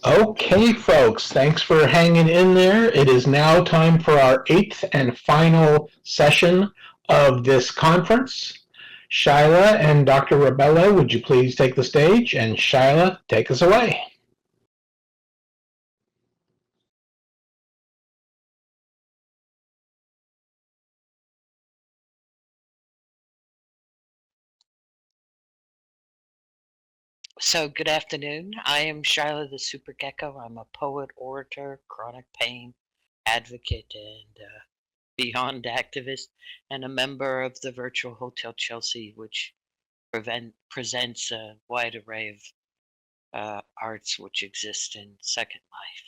Okay, folks, thanks for hanging in there. It is now time for our 8th and final session of this conference. Shyla and Dr. Rabelo, would you please take the stage? And Shyla, take us away. So, good afternoon. I am Shyla the Super Gecko. I'm a poet, orator, chronic pain advocate, and beyond activist, and a member of the Virtual Hotel Chelsea, which presents a wide array of arts which exist in Second Life.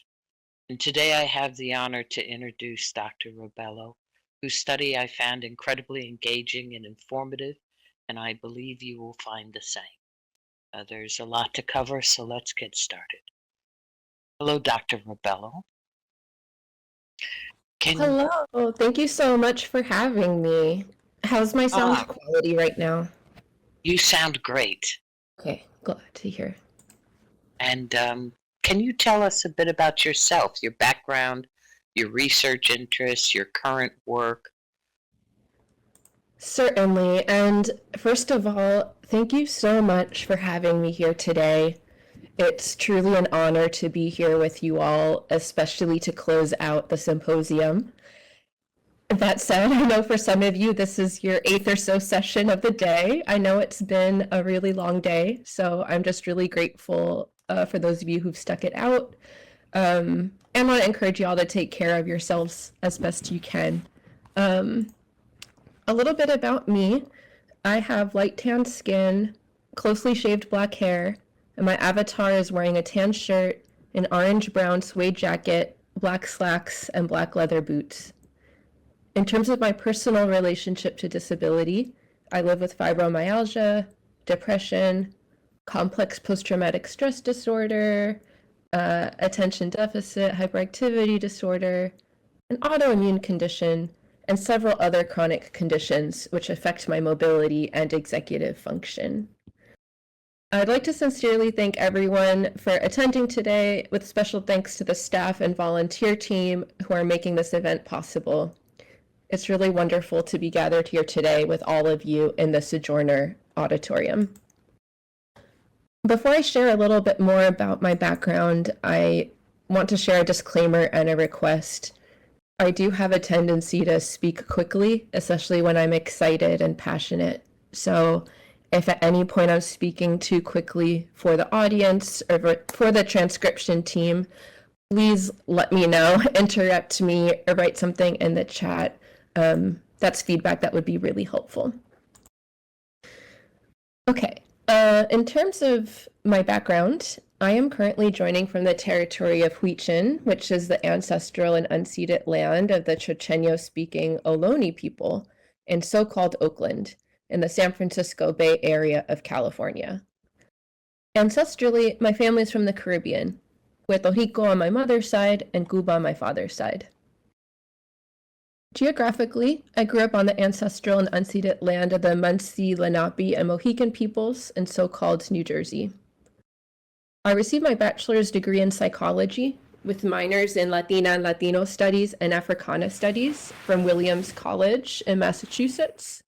And today I have the honor to introduce Dr. Rabelo, whose study I found incredibly engaging and informative, and I believe you will find the same. There's a lot to cover, so let's get started. Hello, Dr. Rabelo. Can Hello, thank you so much for having me. How's my sound ah, quality right now? you sound great. Okay, glad to hear. And can you tell us a bit about yourself, your background, your research interests, your current work? Certainly, and first of all, thank you so much for having me here today. It's truly an honor to be here with you all, especially to close out the symposium. That said, I know for some of you this is your 8th or so session of the day. I know it's been a really long day, so I'm just really grateful for those of you who've stuck it out. And I want to encourage you all to take care of yourselves as best you can. A little bit about me. I have light tan skin, closely shaved black hair, and my avatar is wearing a tan shirt, an orange-brown suede jacket, black slacks, and black leather boots. In terms of my personal relationship to disability, I live with fibromyalgia, depression, complex post-traumatic stress disorder, attention deficit hyperactivity disorder, an autoimmune condition, and several other chronic conditions which affect my mobility and executive function. I'd like to sincerely thank everyone for attending today, with special thanks to the staff and volunteer team who are making this event possible. It's really wonderful to be gathered here today with all of you in the Sojourner Auditorium. Before I share a little bit more about my background, I want to share a disclaimer and a request. I do have a tendency to speak quickly, especially when I'm excited and passionate. So if at any point I'm speaking too quickly for the audience or for the transcription team, please let me know, interrupt me, or write something in the chat. That's feedback that would be really helpful. Okay, in terms of my background, I am currently joining from the territory of Huichin, which is the ancestral and unceded land of the Chochenyo-speaking Ohlone people in so-called Oakland, in the San Francisco Bay Area of California. Ancestrally, my family is from the Caribbean, with Ohico on my mother's side and Cuba on my father's side. Geographically, I grew up on the ancestral and unceded land of the Munsee, Lenape, and Mohican peoples in so-called New Jersey. I received my bachelor's degree in psychology with minors in Latina and Latino studies and Africana studies from Williams College in Massachusetts.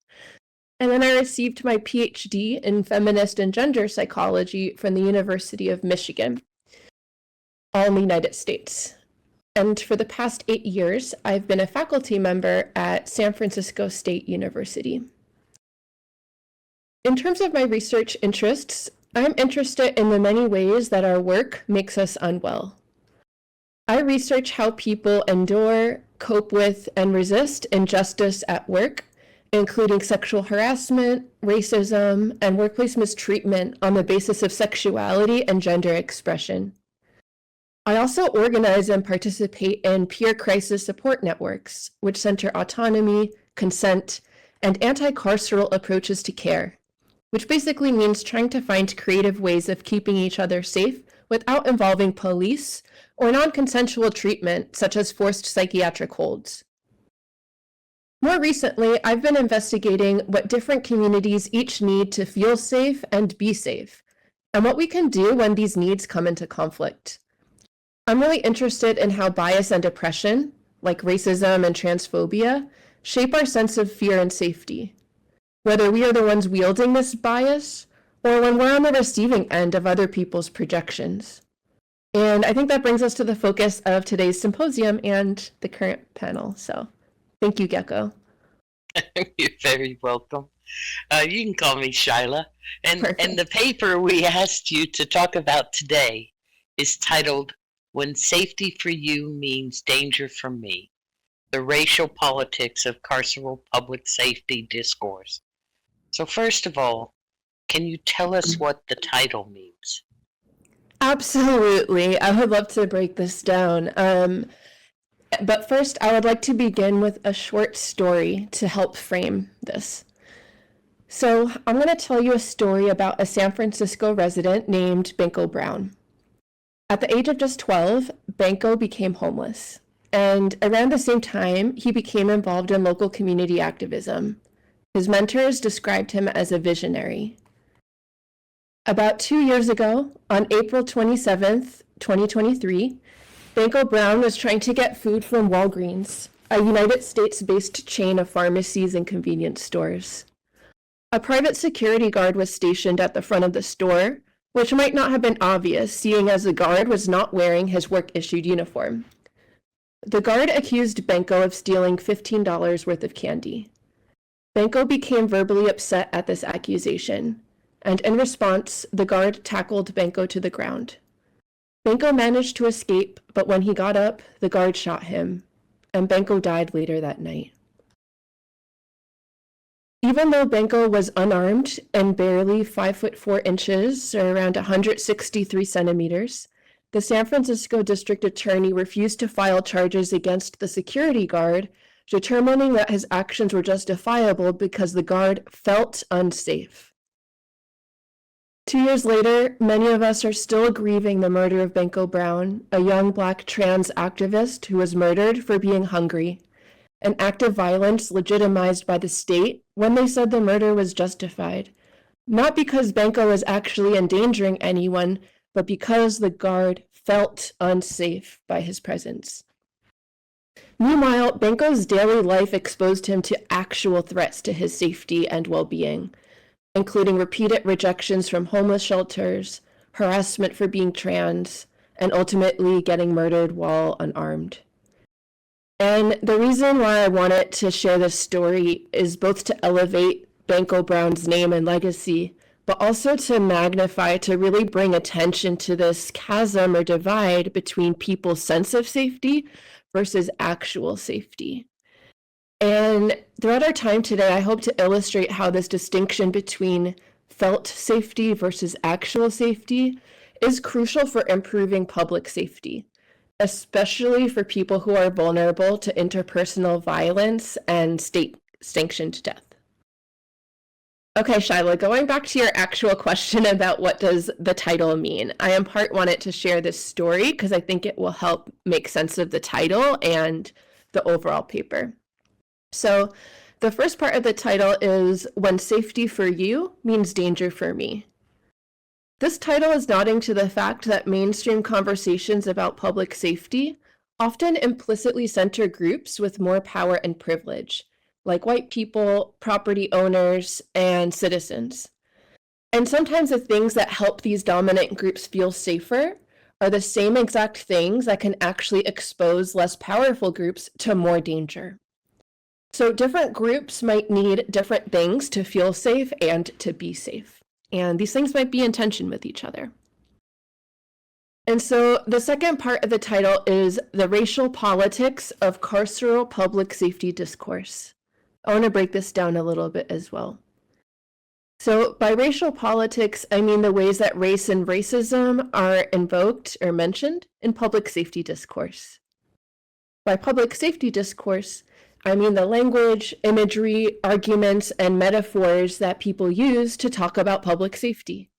And then I received my PhD in feminist and gender psychology from the University of Michigan, all in the United States. And for the past 8 years, I've been a faculty member at San Francisco State University. In terms of my research interests, I'm interested in the many ways that our work makes us unwell. I research how people endure, cope with, and resist injustice at work, including sexual harassment, racism, and workplace mistreatment on the basis of sexuality and gender expression. I also organize and participate in peer crisis support networks, which center autonomy, consent, and anti-carceral approaches to care, which basically means trying to find creative ways of keeping each other safe without involving police or non-consensual treatment, such as forced psychiatric holds. More recently, I've been investigating what different communities each need to feel safe and be safe, and what we can do when these needs come into conflict. I'm really interested in how bias and oppression, like racism and transphobia, shape our sense of fear and safety, whether we are the ones wielding this bias or when we're on the receiving end of other people's projections. And I think that brings us to the focus of today's symposium and the current panel. So thank you, Gecko. You're very welcome. You can call me Shyla. And Perfect. the paper we asked you to talk about today is titled When Safety for You Means Danger for Me, the Racial Politics of Carceral Public Safety Discourse. So first of all, can you tell us what the title means? Absolutely. I would love to break this down. But first, I would like to begin with a short story to help frame this. So I'm going to tell you a story about a San Francisco resident named Benko Brown. At the age of just 12, Benko became homeless. And around the same time, he became involved in local community activism. His mentors described him as a visionary. About 2 years ago, on April 27th, 2023, Benko Brown was trying to get food from Walgreens, a United States-based chain of pharmacies and convenience stores. A private security guard was stationed at the front of the store, which might not have been obvious, seeing as the guard was not wearing his work-issued uniform. The guard accused Benko of stealing $15 worth of candy. Benko became verbally upset at this accusation, and in response, the guard tackled Benko to the ground. Benko managed to escape, but when he got up, the guard shot him, and Benko died later that night. Even though Benko was unarmed and barely 5'4" or around 163 centimeters, the San Francisco District Attorney refused to file charges against the security guard, determining that his actions were justifiable because the guard felt unsafe. 2 years later, many of us are still grieving the murder of Benko Brown, a young Black trans activist who was murdered for being hungry, an act of violence legitimized by the state when they said the murder was justified, not because Benko was actually endangering anyone, but because the guard felt unsafe by his presence. Meanwhile, Benko's daily life exposed him to actual threats to his safety and well-being, including repeated rejections from homeless shelters, harassment for being trans, and ultimately getting murdered while unarmed. And the reason why I wanted to share this story is both to elevate Benko Brown's name and legacy, but also to magnify, to really bring attention to this chasm or divide between people's sense of safety versus actual safety. And throughout our time today, I hope to illustrate how this distinction between felt safety versus actual safety is crucial for improving public safety, especially for people who are vulnerable to interpersonal violence and state-sanctioned death. Okay, Shyla, going back to your actual question about what does the title mean, I in part wanted to share this story because I think it will help make sense of the title and the overall paper. So the first part of the title is When Safety for You Means Danger for Me. This title is nodding to the fact that mainstream conversations about public safety often implicitly center groups with more power and privilege, like white people, property owners, and citizens. And sometimes the things that help these dominant groups feel safer are the same exact things that can actually expose less powerful groups to more danger. So different groups might need different things to feel safe and to be safe. And these things might be in tension with each other. And so the second part of the title is The Racial Politics of Carceral Public Safety Discourse. I want to break this down a little bit as well. So by racial politics, I mean the ways that race and racism are invoked or mentioned in public safety discourse. By public safety discourse, I mean the language, imagery, arguments, and metaphors that people use to talk about public safety,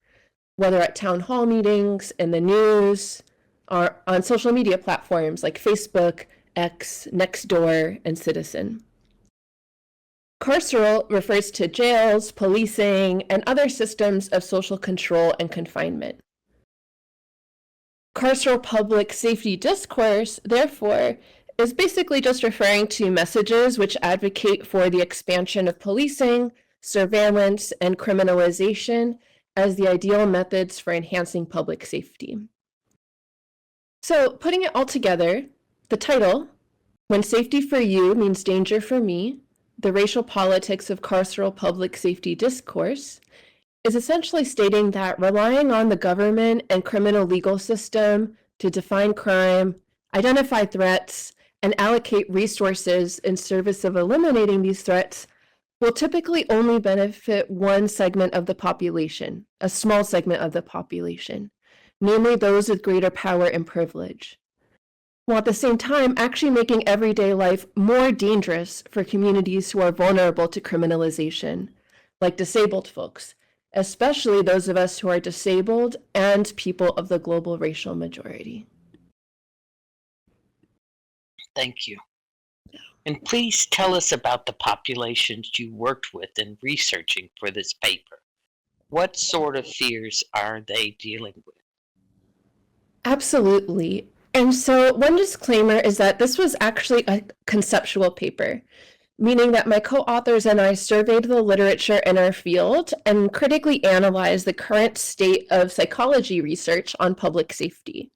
whether at town hall meetings, in the news, or on social media platforms like Facebook, X, Nextdoor, and Citizen. Carceral refers to jails, policing, and other systems of social control and confinement. Carceral public safety discourse, therefore, is basically just referring to messages which advocate for the expansion of policing, surveillance, and criminalization as the ideal methods for enhancing public safety. So, putting it all together, the title, When Safety for You Means Danger for Me, The Racial Politics of Carceral Public Safety Discourse, is essentially stating that relying on the government and criminal legal system to define crime, identify threats, and allocate resources in service of eliminating these threats will typically only benefit one segment of the population, a small segment of the population, namely those with greater power and privilege, while at the same time actually making everyday life more dangerous for communities who are vulnerable to criminalization, like disabled folks, especially those of us who are disabled and people of the global racial majority. Thank you. And please tell us about the populations you worked with in researching for this paper. What sort of fears are they dealing with? Absolutely. And so one disclaimer is that this was actually a conceptual paper, meaning that my co-authors and I surveyed the literature in our field and critically analyzed the current state of psychology research on public safety.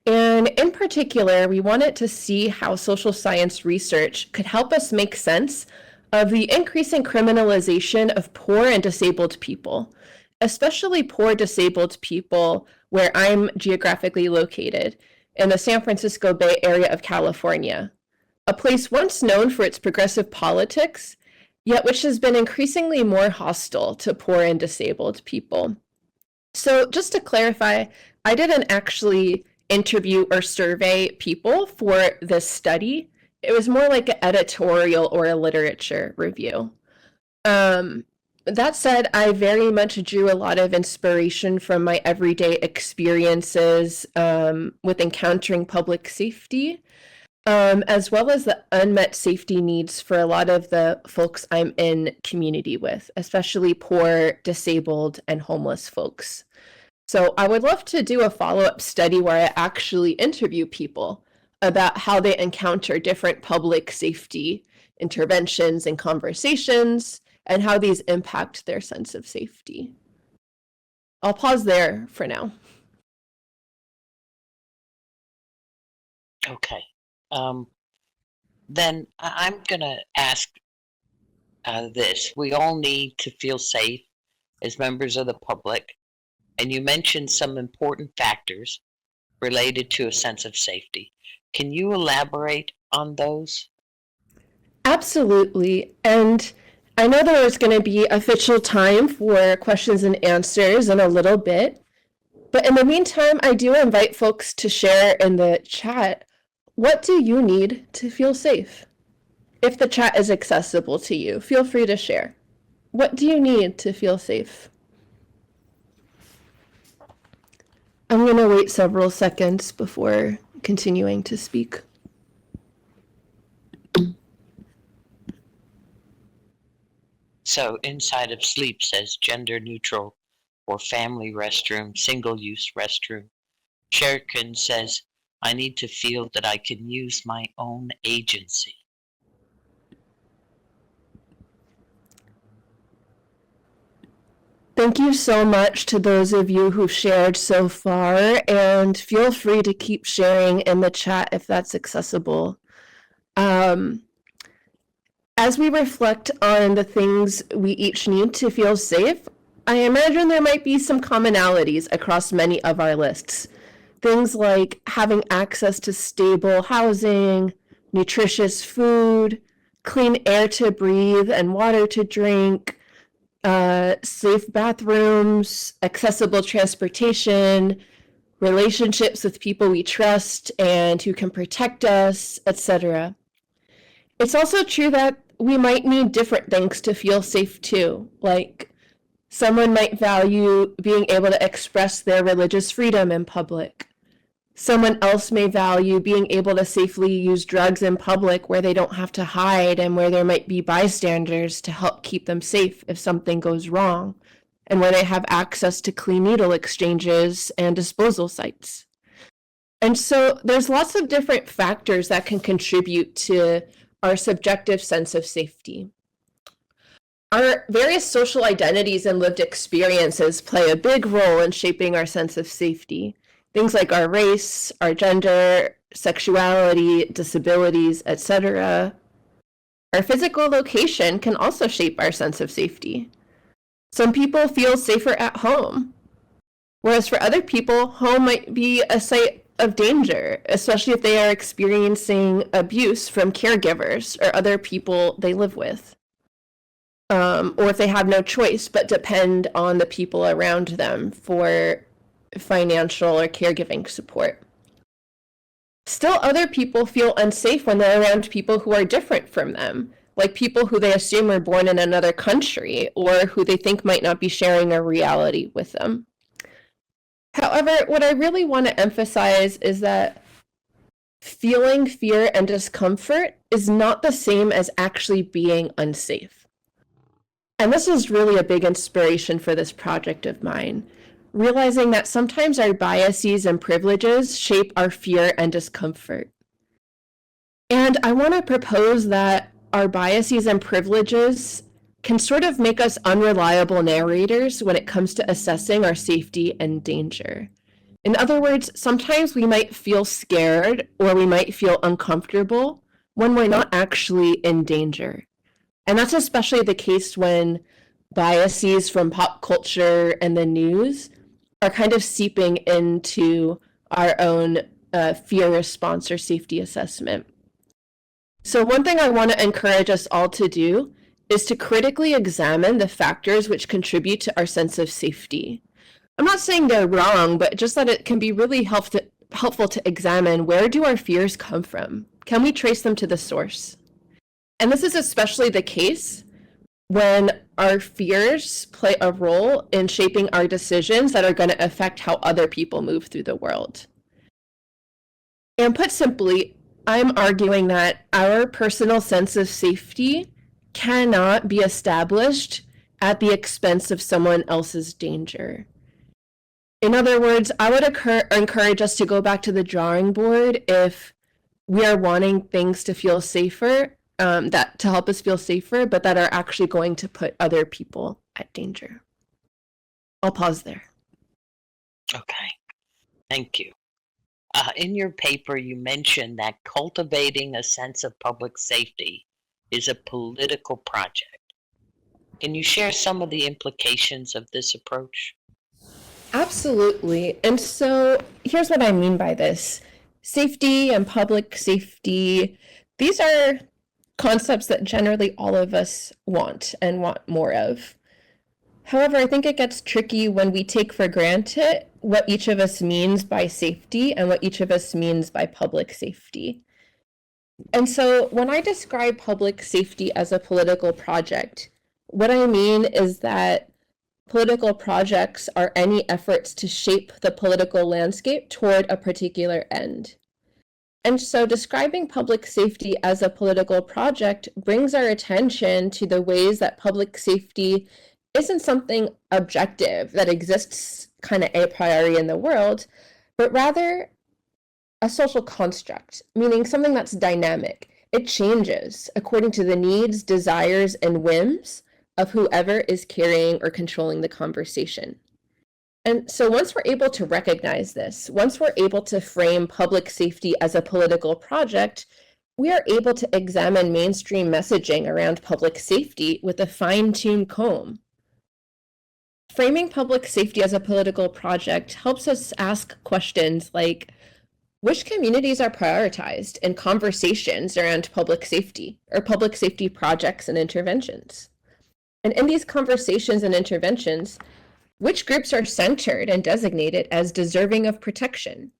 And in particular, we wanted to see how social science research could help us make sense of the increasing criminalization of poor and disabled people, especially poor disabled people where I'm geographically located, in the San Francisco Bay Area of California, a place once known for its progressive politics, yet which has been increasingly more hostile to poor and disabled people. So just to clarify, I didn't actually interview or survey people for this study. It was more like an editorial or a literature review. That said, I very much drew a lot of inspiration from my everyday experiences with encountering public safety, as well as the unmet safety needs for a lot of the folks I'm in community with, especially poor, disabled, and homeless folks. So I would love to do a follow-up study where I actually interview people about how they encounter different public safety interventions and conversations, and how these impact their sense of safety. I'll pause there for now. Okay. Then I'm going to ask this. We all need to feel safe as members of the public, and you mentioned some important factors related to a sense of safety. Can you elaborate on those? Absolutely. And I know there is going to be official time for questions and answers in a little bit, but in the meantime, I do invite folks to share in the chat, what do you need to feel safe? If the chat is accessible to you, feel free to share. What do you need to feel safe? I'm going to wait several seconds before continuing to speak. So Inside of Sleep says gender neutral or family restroom, single-use restroom. Sherkin says, I need to feel that I can use my own agency. Thank you so much to those of you who've shared so far, and feel free to keep sharing in the chat if that's accessible. As we reflect on the things we each need to feel safe, I imagine there might be some commonalities across many of our lists. Things like having access to stable housing, nutritious food, clean air to breathe and water to drink, safe bathrooms, accessible transportation, relationships with people we trust and who can protect us, etc. It's also true that we might need different things to feel safe too. Like someone might value being able to express their religious freedom in public. Someone else may value being able to safely use drugs in public where they don't have to hide and where there might be bystanders to help keep them safe if something goes wrong, and where they have access to clean needle exchanges and disposal sites. And so there's lots of different factors that can contribute to our subjective sense of safety. Our various social identities and lived experiences play a big role in shaping our sense of safety. Things like our race, our gender, sexuality, disabilities, etc. Our physical location can also shape our sense of safety. Some people feel safer at home, whereas for other people, home might be a site of danger, especially if they are experiencing abuse from caregivers or other people they live with. Or if they have no choice but depend on the people around them for financial or caregiving support. Still, other people feel unsafe when they're around people who are different from them, like people who they assume were born in another country or who they think might not be sharing a reality with them. However, what I really want to emphasize is that feeling fear and discomfort is not the same as actually being unsafe. And this is really a big inspiration for this project of mine, realizing that sometimes our biases and privileges shape our fear and discomfort. And I want to propose that our biases and privileges can sort of make us unreliable narrators when it comes to assessing our safety and danger. In other words, sometimes we might feel scared or we might feel uncomfortable when we're not actually in danger. And that's especially the case when biases from pop culture and the news are kind of seeping into our own fear response or safety assessment. So one thing I want to encourage us all to do is to critically examine the factors which contribute to our sense of safety. I'm not saying they're wrong, but just that it can be really helpful to examine, where do our fears come from? Can we trace them to the source? And this is especially the case when our fears play a role in shaping our decisions that are going to affect how other people move through the world. And put simply, I'm arguing that our personal sense of safety cannot be established at the expense of someone else's danger. In other words, I would encourage us to go back to the drawing board if we are wanting things to feel safer, that to help us feel safer, but that are actually going to put other people at danger. I'll pause there. Okay, thank you. In your paper, you mentioned that cultivating a sense of public safety is a political project. Can you share some of the implications of this approach? Absolutely. And so here's what I mean by this. Safety and public safety, these are concepts that generally all of us want and want more of. However, I think it gets tricky when we take for granted what each of us means by safety and what each of us means by public safety. And so when I describe public safety as a political project, what I mean is that political projects are any efforts to shape the political landscape toward a particular end. And so describing public safety as a political project brings our attention to the ways that public safety isn't something objective that exists kind of a priori in the world, but rather a social construct, meaning something that's dynamic. It changes according to the needs, desires, and whims of whoever is carrying or controlling the conversation. And so once we're able to recognize this, once we're able to frame public safety as a political project, we are able to examine mainstream messaging around public safety with a fine-tuned comb. Framing public safety as a political project helps us ask questions like, which communities are prioritized in conversations around public safety or public safety projects and interventions? And in these conversations and interventions, which groups are centered and designated as deserving of protection?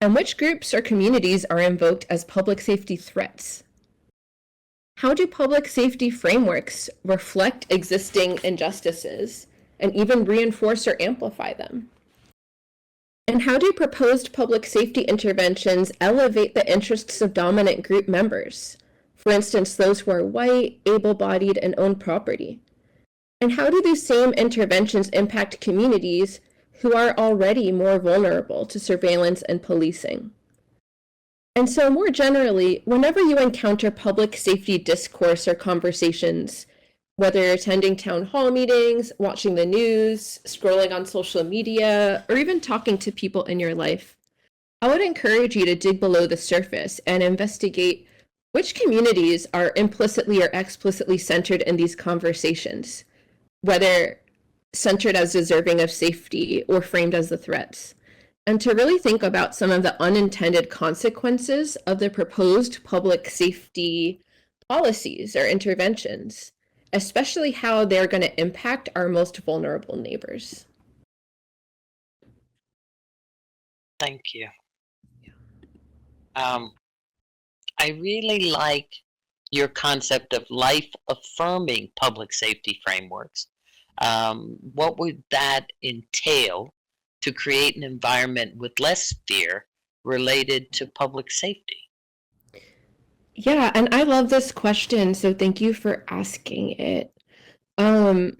And which groups or communities are invoked as public safety threats? How do public safety frameworks reflect existing injustices and even reinforce or amplify them? And how do proposed public safety interventions elevate the interests of dominant group members? For instance, those who are white, able-bodied, and own property. And how do these same interventions impact communities who are already more vulnerable to surveillance and policing. And so more generally, whenever you encounter public safety discourse or conversations, whether you're attending town hall meetings, watching the news, scrolling on social media, or even talking to people in your life, I would encourage you to dig below the surface and investigate which communities are implicitly or explicitly centered in these conversations, whether centered as deserving of safety or framed as the threats, and to really think about some of the unintended consequences of the proposed public safety policies or interventions, especially how they're going to impact our most vulnerable neighbors. Thank you. I really like your concept of life-affirming public safety frameworks. What would that entail to create an environment with less fear related to public safety? Yeah, and I love this question, so thank you for asking it. Being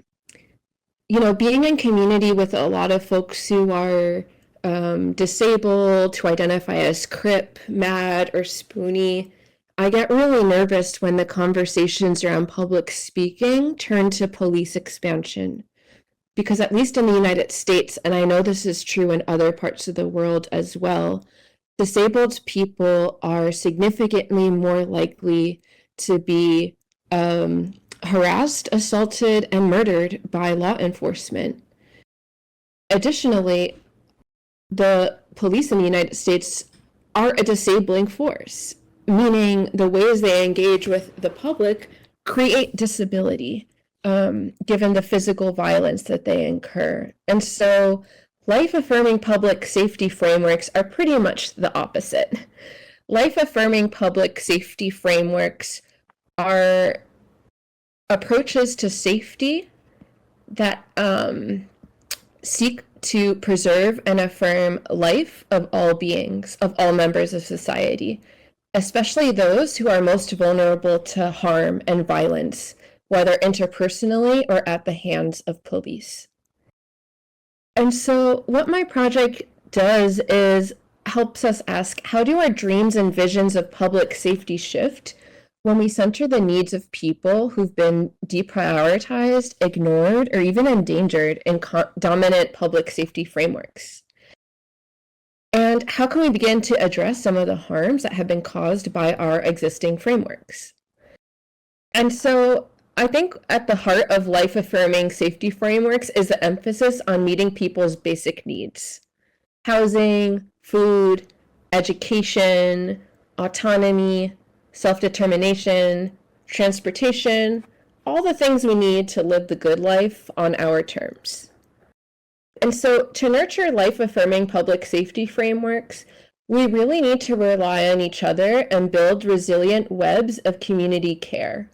in community with a lot of folks who are disabled, who identify as crip, mad, or spoony, I get really nervous when the conversations around public speaking turn to police expansion. Because at least in the United States, and I know this is true in other parts of the world as well, disabled people are significantly more likely to be harassed, assaulted, and murdered by law enforcement. Additionally, the police in the United States are a disabling force, meaning the ways they engage with the public create disability, given the physical violence that they incur. And so life-affirming public safety frameworks are pretty much the opposite. Life-affirming public safety frameworks are approaches to safety that seek to preserve and affirm life of all beings, of all members of society, especially those who are most vulnerable to harm and violence, whether interpersonally or at the hands of police. And so what my project does is helps us ask, how do our dreams and visions of public safety shift when we center the needs of people who've been deprioritized, ignored, or even endangered in dominant public safety frameworks? And how can we begin to address some of the harms that have been caused by our existing frameworks? And so I think at the heart of life-affirming safety frameworks is the emphasis on meeting people's basic needs: housing, food, education, autonomy, self-determination, transportation, all the things we need to live the good life on our terms. And so to nurture life-affirming public safety frameworks, we really need to rely on each other and build resilient webs of community care,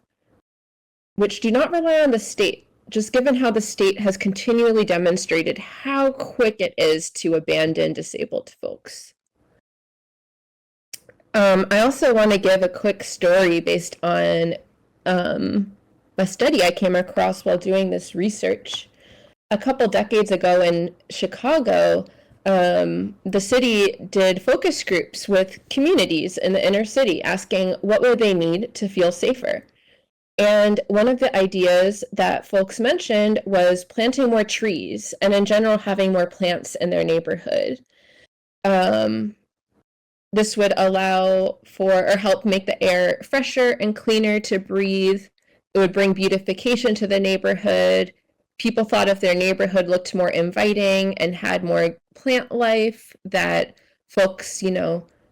which do not rely on the state, just given how the state has continually demonstrated how quick it is to abandon disabled folks. I also want to give a quick story based on a study I came across while doing this research. A couple decades ago in Chicago, the city did focus groups with communities in the inner city asking what would they need to feel safer. And one of the ideas that folks mentioned was planting more trees and in general having more plants in their neighborhood. This would allow for or help make the air fresher and cleaner to breathe. It would bring beautification to the neighborhood. People thought if their neighborhood looked more inviting and had more plant life, that folks,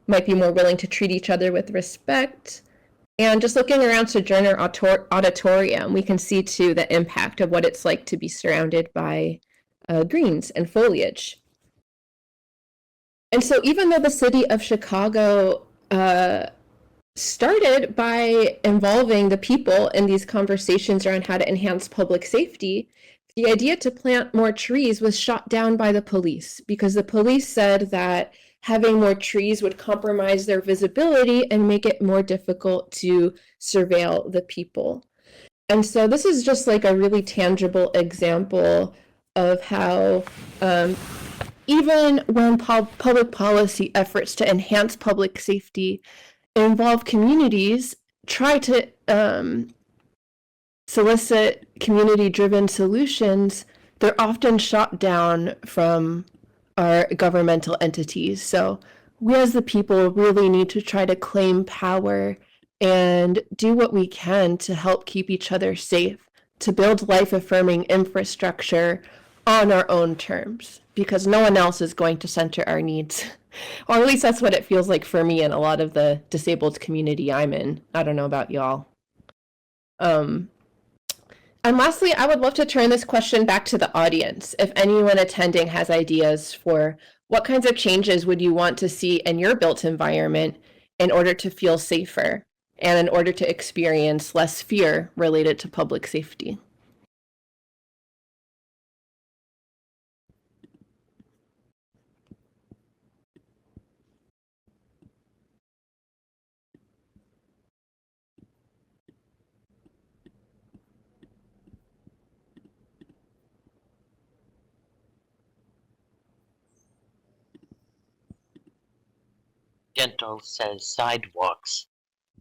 might be more willing to treat each other with respect. And just looking around Sojourner Auditorium, we can see too the impact of what it's like to be surrounded by greens and foliage. And so even though the city of Chicago started by involving the people in these conversations around how to enhance public safety, the idea to plant more trees was shot down by the police because the police said that having more trees would compromise their visibility and make it more difficult to surveil the people. And so this is just like a really tangible example of how even when public policy efforts to enhance public safety involve communities, try to solicit community-driven solutions, they're often shot down from our governmental entities. So we as the people really need to try to claim power and do what we can to help keep each other safe, to build life-affirming infrastructure on our own terms, because no one else is going to center our needs. Or at least that's what it feels like for me and a lot of the disabled community I'm in. I don't know about y'all. And lastly, I would love to turn this question back to the audience. If anyone attending has ideas for what kinds of changes would you want to see in your built environment in order to feel safer and in order to experience less fear related to public safety? Gentle says sidewalks.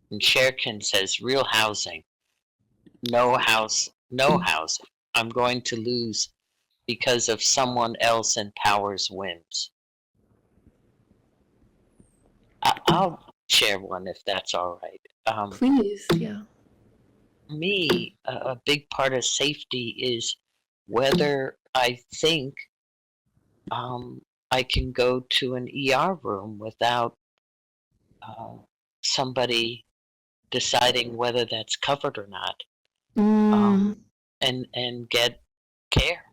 And Sherkin says real housing. No housing. I'm going to lose because of someone else in power's whims. I'll share one if that's all right. Please, yeah. Me, a big part of safety is whether I think I can go to an ER room without somebody deciding whether that's covered or not, and get care.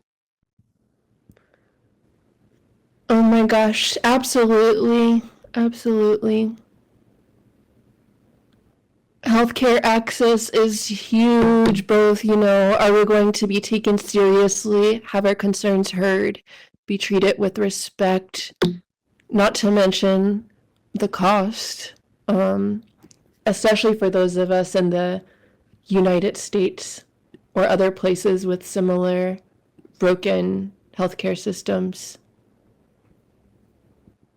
Oh my gosh, absolutely, absolutely. Healthcare access is huge, both, are we going to be taken seriously, have our concerns heard, be treated with respect, not to mention the cost, especially for those of us in the United States or other places with similar broken healthcare systems.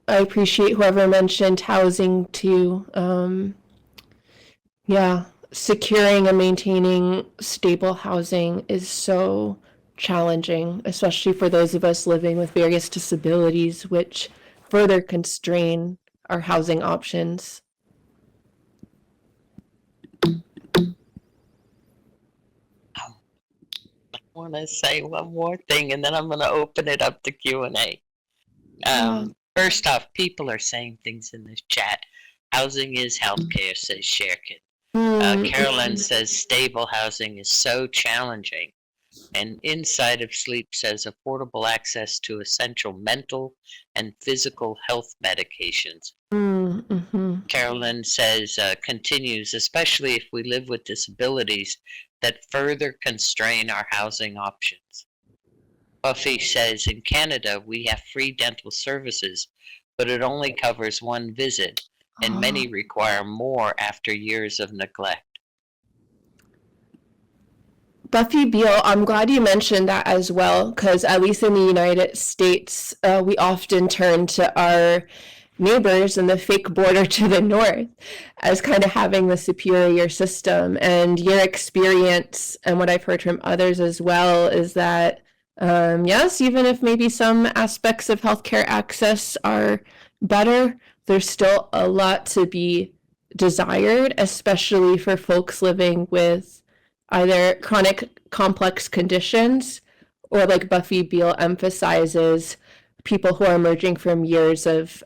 I appreciate whoever mentioned housing too. Yeah, securing and maintaining stable housing is so challenging, especially for those of us living with various disabilities, which further constrain our housing options. I want to say one more thing, and then I'm going to open it up to Q&A. First off, people are saying things in this chat. Housing is healthcare, says Sherkin. Carolyn says stable housing is so challenging. And Inside of Sleep says affordable access to essential mental and physical health medications. Carolyn says, continues, especially if we live with disabilities that further constrain our housing options. Buffy says, in Canada, we have free dental services, but it only covers one visit, and many require more after years of neglect. Buffy Beal, I'm glad you mentioned that as well, because at least in the United States, we often turn to our neighbors in the fake border to the north as kind of having the superior system. And your experience, and what I've heard from others as well, is that yes, even if maybe some aspects of healthcare access are better, there's still a lot to be desired, especially for folks living with either chronic complex conditions or, like Buffy Beal emphasizes, people who are emerging from years of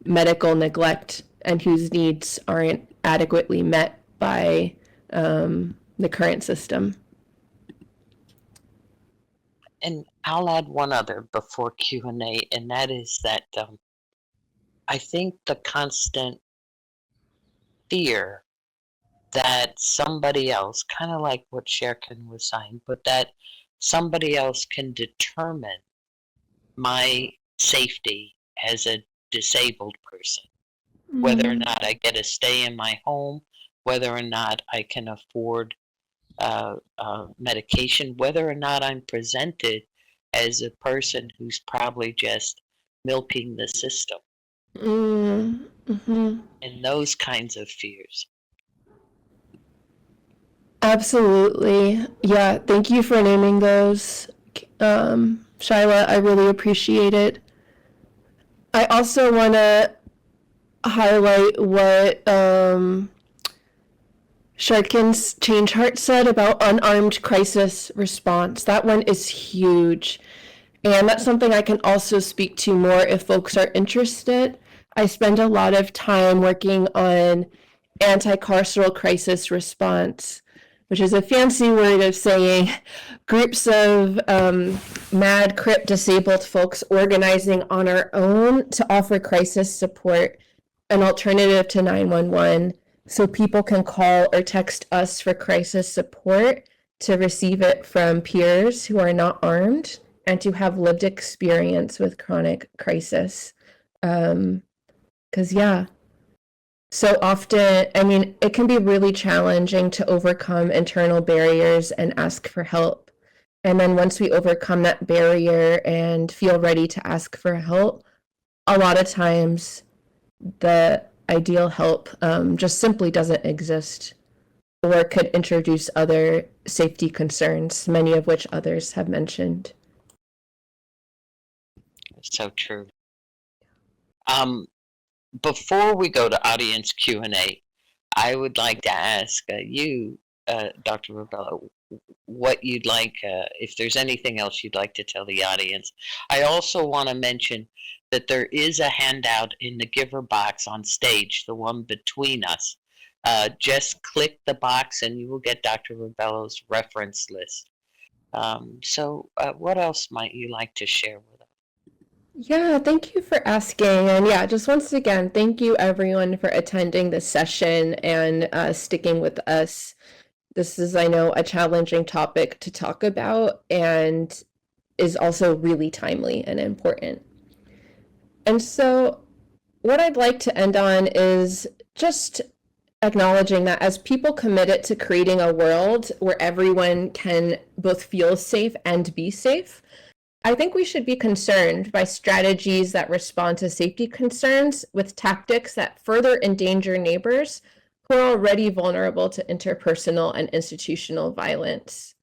medical neglect and whose needs aren't adequately met by the current system. And I'll add one other before Q&A, and that is that I think the constant fear that somebody else, kind of like what Sherkin was saying, but that somebody else can determine my safety as a disabled person, whether or not I get to stay in my home, whether or not I can afford medication, whether or not I'm presented as a person who's probably just milking the system. Mm-hmm. And those kinds of fears. Absolutely. Yeah, thank you for naming those, Shyla. I really appreciate it. I also want to highlight what Sharkin's Change Heart said about unarmed crisis response. That one is huge. And that's something I can also speak to more if folks are interested. I spend a lot of time working on anti-carceral crisis response, which is a fancy word of saying groups of mad, crip, disabled folks organizing on our own to offer crisis support, an alternative to 911, so people can call or text us for crisis support to receive it from peers who are not armed and to have lived experience with chronic crisis. Because, yeah, so often, I mean, it can be really challenging to overcome internal barriers and ask for help. And then once we overcome that barrier and feel ready to ask for help, a lot of times the ideal help just simply doesn't exist or could introduce other safety concerns, many of which others have mentioned. So true. Before we go to audience Q&A, I would like to ask you, Dr. Rabelo, what you'd like, if there's anything else you'd like to tell the audience. I also want to mention that there is a handout in the giver box on stage, the one between us. Just click the box and you will get Dr. Rabelo's reference list. So what else might you like to share with us? Yeah, thank you for asking. And yeah, just once again, thank you everyone for attending this session and sticking with us. This is, I know, a challenging topic to talk about and is also really timely and important. And so what I'd like to end on is just acknowledging that as people committed to creating a world where everyone can both feel safe and be safe, I think we should be concerned by strategies that respond to safety concerns with tactics that further endanger neighbors who are already vulnerable to interpersonal and institutional violence.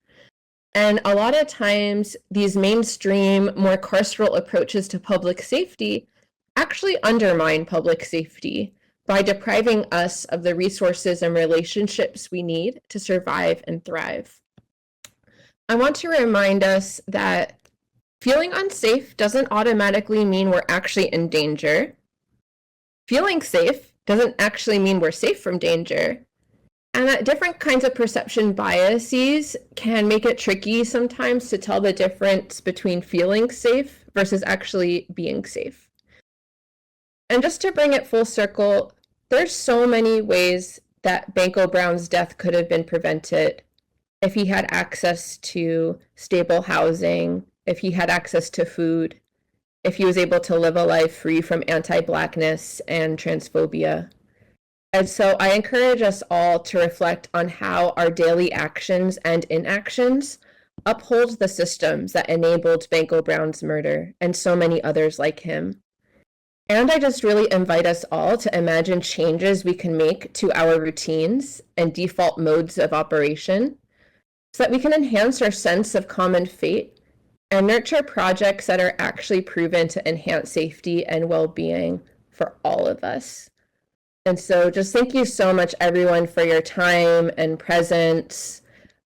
And a lot of times, these mainstream, more carceral approaches to public safety actually undermine public safety by depriving us of the resources and relationships we need to survive and thrive. I want to remind us that feeling unsafe doesn't automatically mean we're actually in danger. Feeling safe doesn't actually mean we're safe from danger. And that different kinds of perception biases can make it tricky sometimes to tell the difference between feeling safe versus actually being safe. And just to bring it full circle, there's so many ways that Banko Brown's death could have been prevented if he had access to stable housing, if he had access to food, if he was able to live a life free from anti-Blackness and transphobia. And so I encourage us all to reflect on how our daily actions and inactions uphold the systems that enabled Banko Brown's murder and so many others like him. And I just really invite us all to imagine changes we can make to our routines and default modes of operation so that we can enhance our sense of common fate and nurture projects that are actually proven to enhance safety and well-being for all of us. And so just thank you so much, everyone, for your time and presence,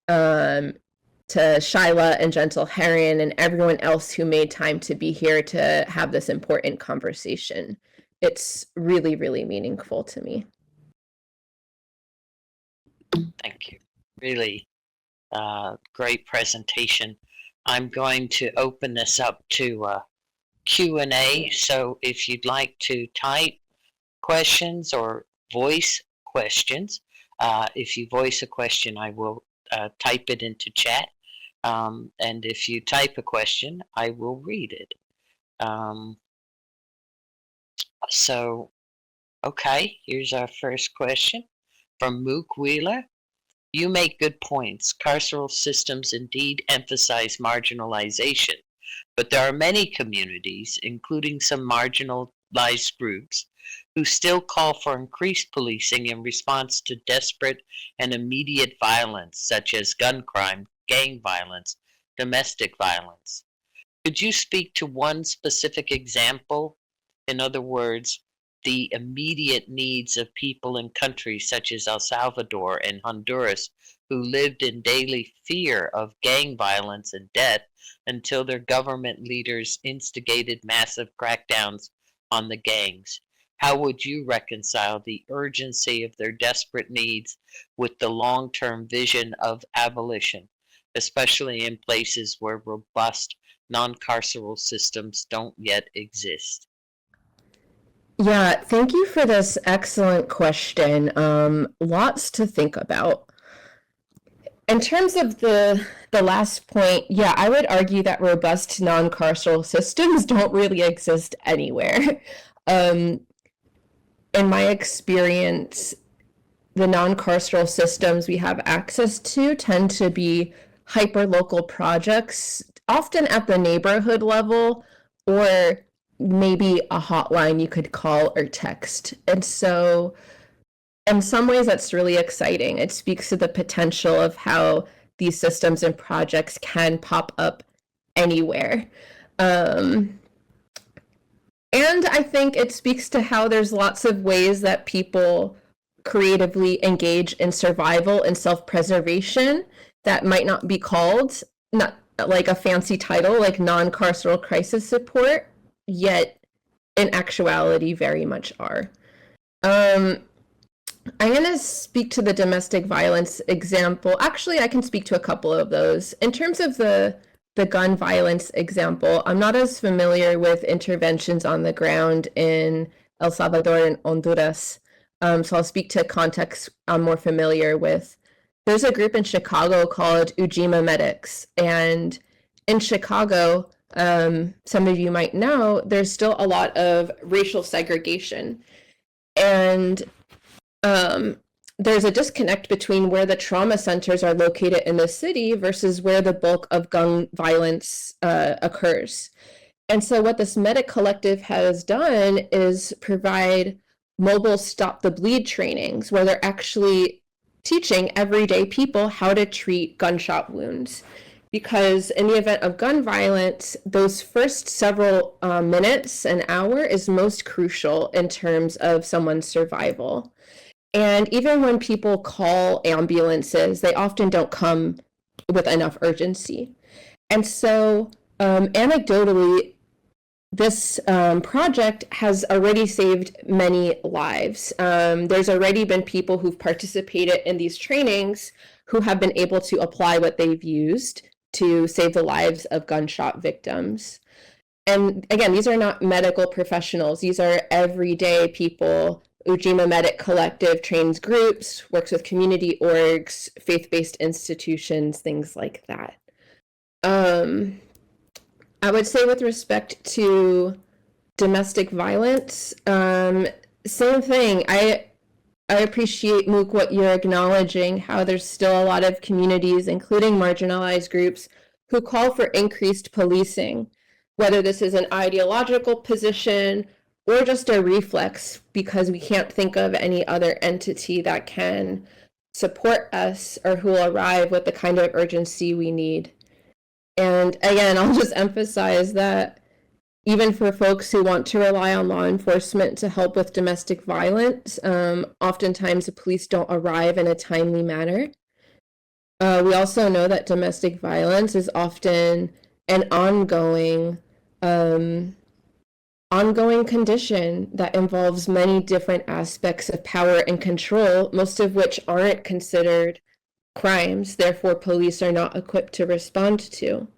to Shyla and Gentle Heron and everyone else who made time to be here to have this important conversation. It's really, really meaningful to me. Thank you. Really great presentation. I'm going to open this up to Q&A. So if you'd like to type questions or voice questions, if you voice a question, I will type it into chat. And if you type a question, I will read it. So, okay, here's our first question from Mook Wheeler. You make good points. Carceral systems indeed emphasize marginalization, But there are many communities, including some marginalized groups, who still call for increased policing in response to desperate and immediate violence, such as gun crime, gang violence, domestic violence. Could you speak to one specific example? In other words, the immediate needs of people in countries such as El Salvador and Honduras who lived in daily fear of gang violence and death until their government leaders instigated massive crackdowns on the gangs. How would you reconcile the urgency of their desperate needs with the long-term vision of abolition, especially in places where robust non-carceral systems don't yet exist? Yeah, thank you for this excellent question. Lots to think about. In terms of the last point, yeah, I would argue that robust non-carceral systems don't really exist anywhere. In my experience, the non-carceral systems we have access to tend to be hyper-local projects, often at the neighborhood level, or maybe a hotline you could call or text. And so in some ways that's really exciting. It speaks to the potential of how these systems and projects can pop up anywhere. And I think it speaks to how there's lots of ways that people creatively engage in survival and self-preservation that might not be called, not like a fancy title like non-carceral crisis support, yet in actuality very much are. I'm going to speak to the domestic violence example. Actually, I can speak to a couple of those. In terms of the gun violence example, I'm not as familiar with interventions on the ground in El Salvador and Honduras. So I'll speak to context I'm more familiar with. There's a group in Chicago called Ujima Medics. And in Chicago, some of you might know, there's still a lot of racial segregation. And there's a disconnect between where the trauma centers are located in the city versus where the bulk of gun violence occurs. And so what this medic collective has done is provide mobile stop the bleed trainings where they're actually teaching everyday people how to treat gunshot wounds. Because in the event of gun violence, those first several minutes, an hour, is most crucial in terms of someone's survival. And even when people call ambulances, they often don't come with enough urgency. And so anecdotally, this project has already saved many lives. There's already been people who've participated in these trainings who have been able to apply what they've used to save the lives of gunshot victims. And again, these are not medical professionals. These are everyday people. Ujima Medic Collective trains groups, works with community orgs, faith-based institutions, things like that. I would say with respect to domestic violence, same thing. I appreciate, Mook, what you're acknowledging, how there's still a lot of communities, including marginalized groups, who call for increased policing, whether this is an ideological position or just a reflex, because we can't think of any other entity that can support us or who will arrive with the kind of urgency we need. And again, I'll just emphasize that even for folks who want to rely on law enforcement to help with domestic violence, oftentimes the police don't arrive in a timely manner. We also know that domestic violence is often an ongoing condition that involves many different aspects of power and control, most of which aren't considered crimes, therefore police are not equipped to respond to.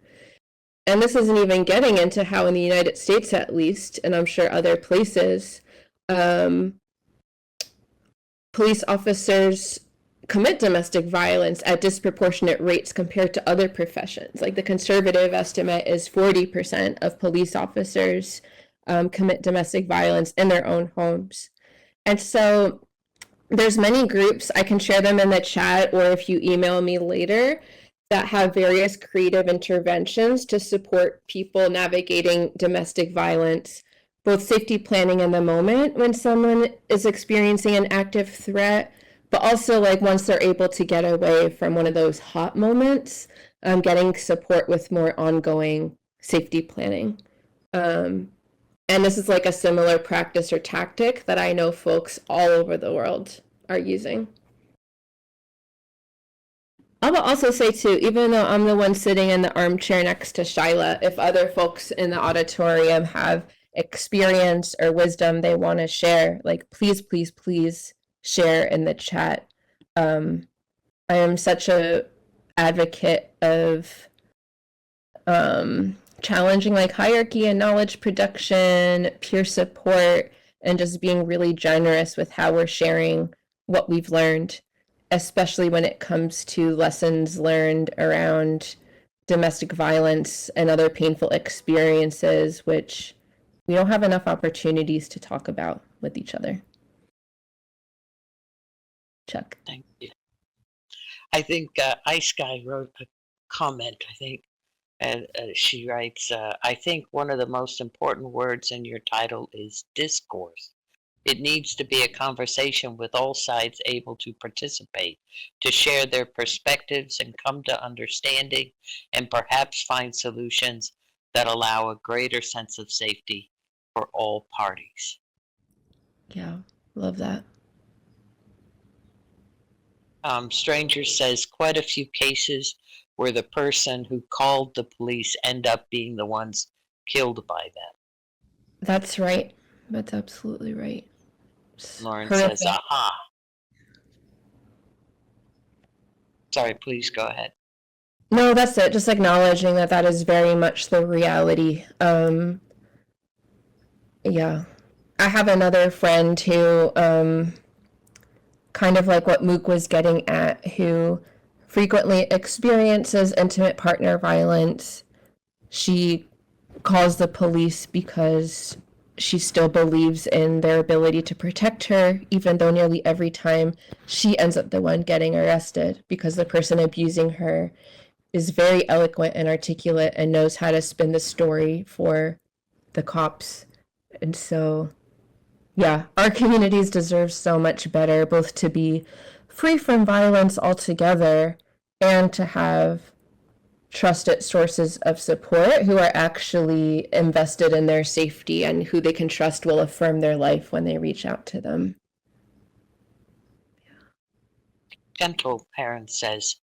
And this isn't even getting into how in the United States, at least, and I'm sure other places, police officers commit domestic violence at disproportionate rates compared to other professions. Like the conservative estimate is 40% of police officers commit domestic violence in their own homes. And so there's many groups, I can share them in the chat or if you email me later, that have various creative interventions to support people navigating domestic violence, both safety planning in the moment when someone is experiencing an active threat, but also like once they're able to get away from one of those hot moments, getting support with more ongoing safety planning. And this is like a similar practice or tactic that I know folks all over the world are using. I will also say too, even though I'm the one sitting in the armchair next to Shyla, if other folks in the auditorium have experience or wisdom they want to share, like please, please, please share in the chat. I am such a advocate of challenging like hierarchy and knowledge production, peer support, and just being really generous with how we're sharing what we've learned, especially when it comes to lessons learned around domestic violence and other painful experiences, which we don't have enough opportunities to talk about with each other. Chuck. Thank you. I think Ice Guy wrote a comment, I think, and she writes, I think one of the most important words in your title is discourse. It needs to be a conversation with all sides able to participate, to share their perspectives and come to understanding, and perhaps find solutions that allow a greater sense of safety for all parties. Yeah, love that. Stranger says quite a few cases where the person who called the police end up being the ones killed by them. That's right. That's absolutely right. Lauren Horrific. says, aha. Sorry, please go ahead. No, that's it. Just acknowledging that that is very much the reality. Yeah. I have another friend who, kind of like what Mook was getting at, who frequently experiences intimate partner violence. She calls the police because she still believes in their ability to protect her, even though nearly every time she ends up the one getting arrested because the person abusing her is very eloquent and articulate and knows how to spin the story for the cops. And so, yeah, our communities deserve so much better, both to be free from violence altogether and to have trusted sources of support who are actually invested in their safety and who they can trust will affirm their life when they reach out to them. Gentle Parent says,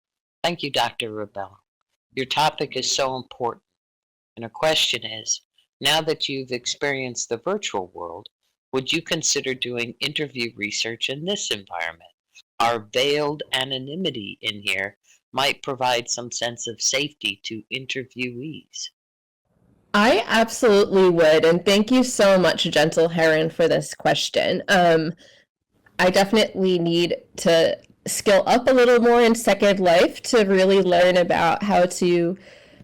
thank you, Dr. Rabelo. Your topic is so important. And a question is, now that you've experienced the virtual world, would you consider doing interview research in this environment? Our veiled anonymity in here might provide some sense of safety to interviewees. I absolutely would. And thank you so much, Gentle Heron, for this question. I definitely need to skill up a little more in Second Life to really learn about how to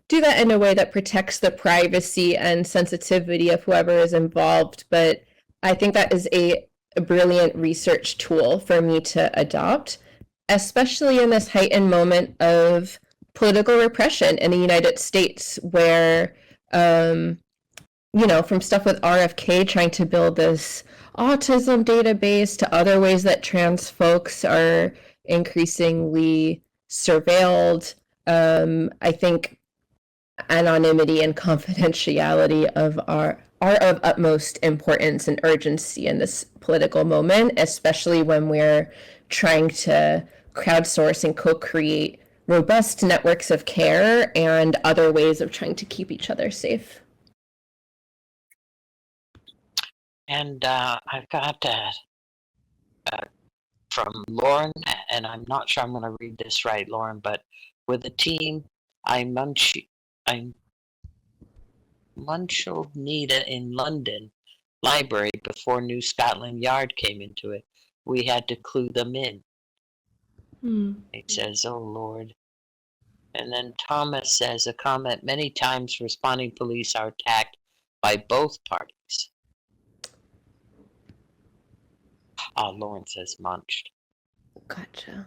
do that in a way that protects the privacy and sensitivity of whoever is involved. But I think that is a brilliant research tool for me to adopt, especially in this heightened moment of political repression in the United States, where, from stuff with RFK trying to build this autism database to other ways that trans folks are increasingly surveilled. I think anonymity and confidentiality are of utmost importance and urgency in this political moment, especially when we're trying to crowdsource and co-create robust networks of care and other ways of trying to keep each other safe. And I've got from Lauren, and I'm not sure I'm going to read this right, Lauren, but with a team, I Munchel Nita in London Library before New Scotland Yard came into it. We had to clue them in. He says, oh Lord. And then Thomas says a comment, many times responding police are attacked by both parties. Lauren says munched. Gotcha.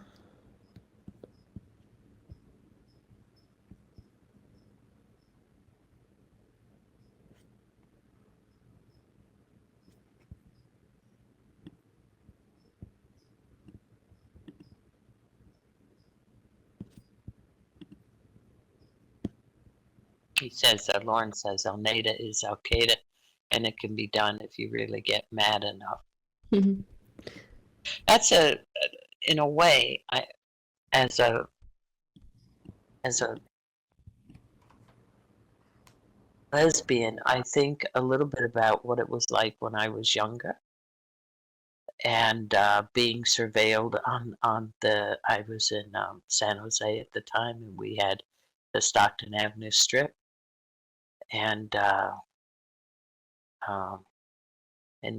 He says, Lawrence says, Al-Qaeda is Al-Qaeda, and it can be done if you really get mad enough. Mhm. That's in a way, as a lesbian, I think a little bit about what it was like when I was younger, and being surveilled I was in San Jose at the time, and we had the Stockton Avenue Strip, and um,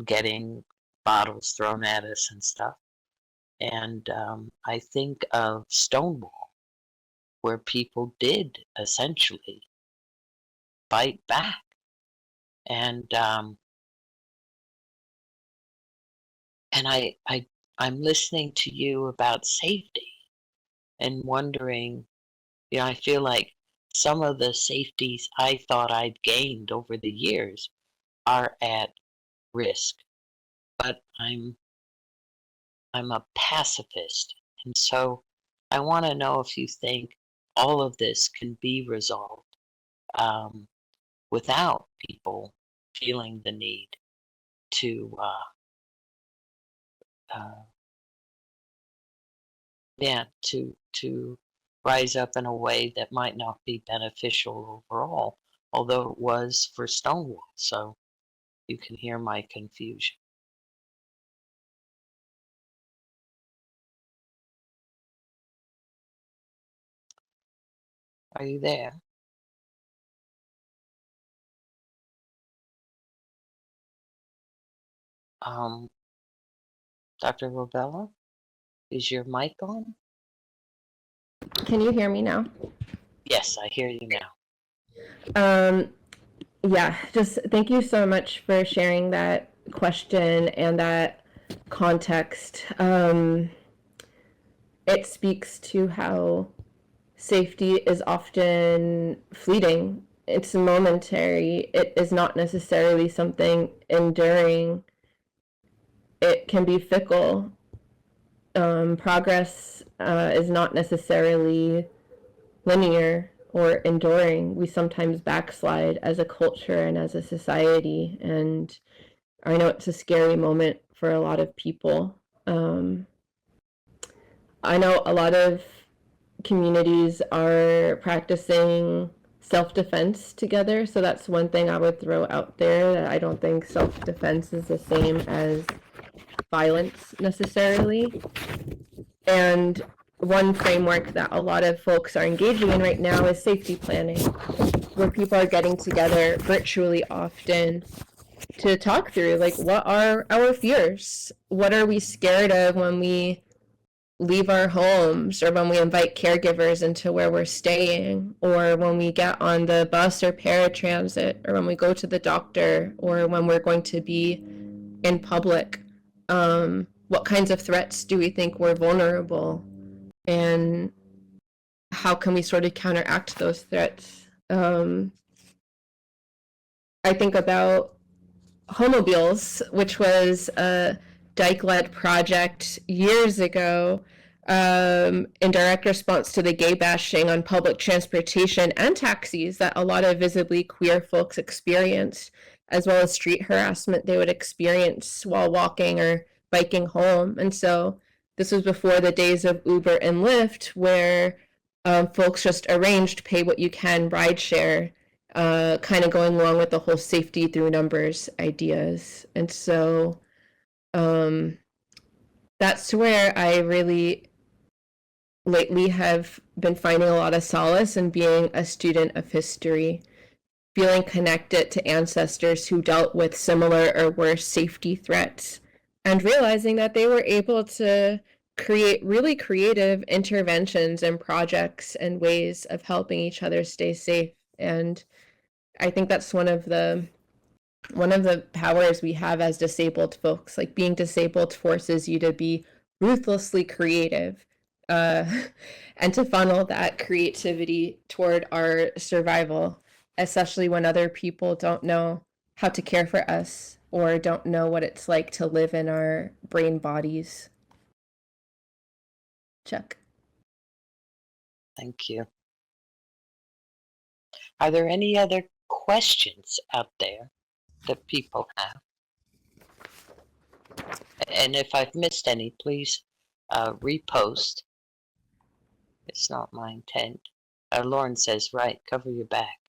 getting bottles thrown at us and stuff. And I think of Stonewall, where people did essentially fight back. And I'm listening to you about safety and wondering, I feel like some of the safeties I thought I'd gained over the years are at risk. But I'm a pacifist, and so I want to know if you think all of this can be resolved um, without people feeling the need to uh, to rise up in a way that might not be beneficial overall, although it was for Stonewall. So you can hear my confusion. Are you there? Dr. Rabelo, is your mic on? Can you hear me now? Yes, I hear you now. Yeah, just thank you so much for sharing that question and that context. It speaks to how safety is often fleeting. It's momentary. It is not necessarily something enduring. It can be fickle. Progress is not necessarily linear or enduring. We sometimes backslide as a culture and as a society. And I know it's a scary moment for a lot of people. I know a lot of communities are practicing self-defense together. So that's one thing I would throw out there, that I don't think self-defense is the same as violence necessarily. And one framework that a lot of folks are engaging in right now is safety planning, where people are getting together virtually often to talk through, like, what are our fears? What are we scared of when we leave our homes, or when we invite caregivers into where we're staying, or when we get on the bus or paratransit, or when we go to the doctor, or when we're going to be in public? What kinds of threats do we think we're vulnerable, and how can we sort of counteract those threats? I think about Homobiles, which was a Dyke-led project years ago, in direct response to the gay bashing on public transportation and taxis that a lot of visibly queer folks experienced, as well as street harassment they would experience while walking or biking home. And so this was before the days of Uber and Lyft, where folks just arranged pay what you can rideshare, kind of going along with the whole safety through numbers ideas. And so that's where I really lately have been finding a lot of solace in being a student of history, feeling connected to ancestors who dealt with similar or worse safety threats, and realizing that they were able to create really creative interventions and projects and ways of helping each other stay safe. And I think that's one of the powers we have as disabled folks. Like, being disabled forces you to be ruthlessly creative, uh, and to funnel that creativity toward our survival, especially when other people don't know how to care for us or don't know what it's like to live in our brain bodies. Chuck. Thank you. Are there any other questions out there that people have? And if I've missed any, please repost. It's not my intent. Lauren says, right, cover your back.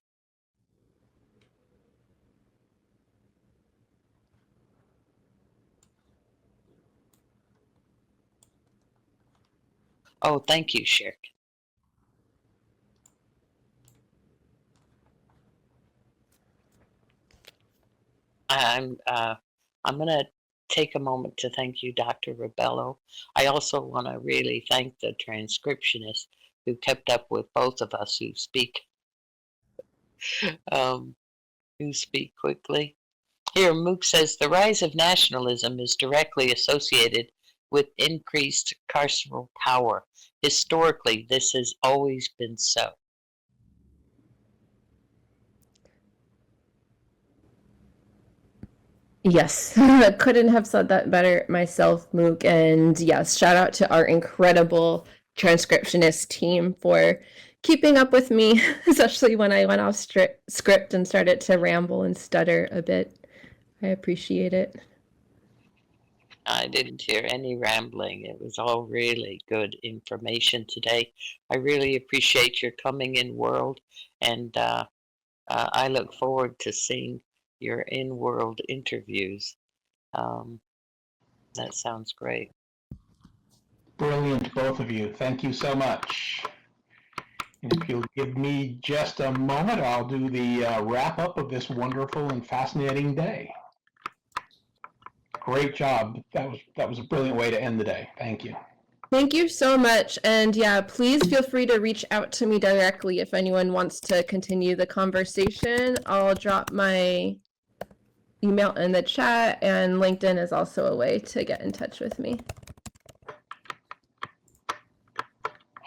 Oh, thank you, Shirk. I'm gonna take a moment to thank you, Dr. Rabelo. I also want to really thank the transcriptionist who kept up with both of us who speak quickly. Here, Mook says the rise of nationalism is directly associated with increased carceral power. Historically, this has always been so. Yes, I couldn't have said that better myself, Mook. And yes, shout out to our incredible transcriptionist team for keeping up with me, especially when I went off script and started to ramble and stutter a bit. I appreciate it. I didn't hear any rambling. It was all really good information today. I really appreciate your coming in, world, and I look forward to seeing your in-world interviews. That sounds great. Brilliant, both of you. Thank you so much. And if you'll give me just a moment, I'll do the wrap up of this wonderful and fascinating day. Great job. That was a brilliant way to end the day. Thank you. Thank you so much. And yeah, please feel free to reach out to me directly if anyone wants to continue the conversation. I'll drop my email in the chat, and LinkedIn is also a way to get in touch with me.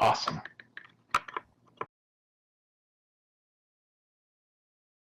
Awesome.